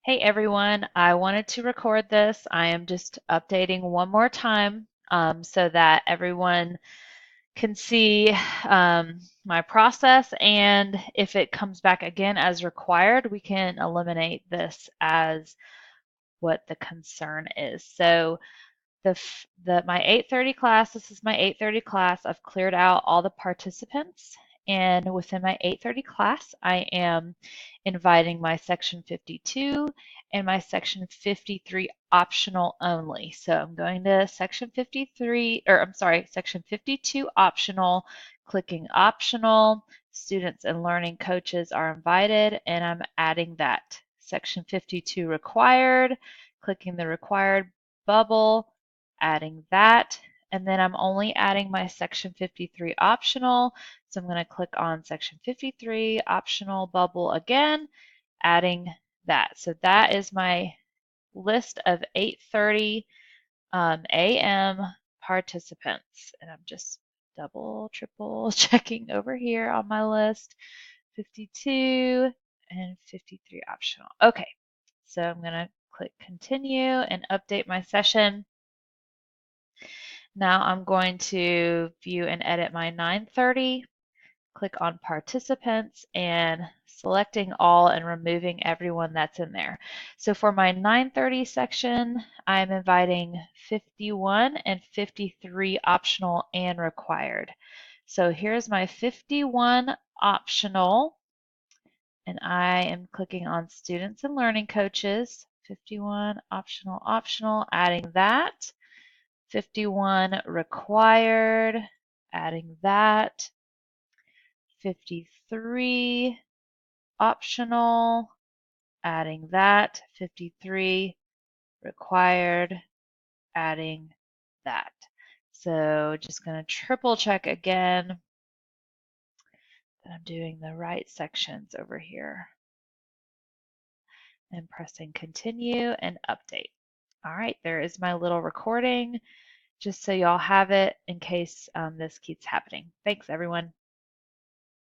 Hey everyone, I wanted to record this. I am just updating one more time so that everyone can see my process, and if it comes back again as required, we can eliminate this as what the concern is. So my 8:30 class, this is my 8:30 class. I've cleared out all the participants, and within my 8:30 class, I am inviting my section 52 and my section 53 optional only. So I'm going to section 53, or I'm sorry, section 52 optional, clicking optional. Students and learning coaches are invited, and I'm adding that. Section 52 required, clicking the required bubble, adding that, and then I'm only adding my section 53 optional. So I'm going to click on section 53 optional bubble again, adding that. So that is my list of 8:30 a.m. participants. And I'm just double, triple checking over here on my list. 52 and 53 optional. Okay, so I'm going to click continue and update my session. Now I'm going to view and edit my 9:30, click on participants and selecting all and removing everyone that's in there. So for my 9:30 section, I'm inviting 51 and 53 optional and required. So here's my 51 optional, and I am clicking on students and learning coaches. 51 optional, adding that. 51 required, adding that. 53 optional, adding that. 53 required, adding that. So just going to triple check again that I'm doing the right sections over here and pressing continue and update. All right, there is my little recording, just so y'all have it in case this keeps happening. Thanks, everyone.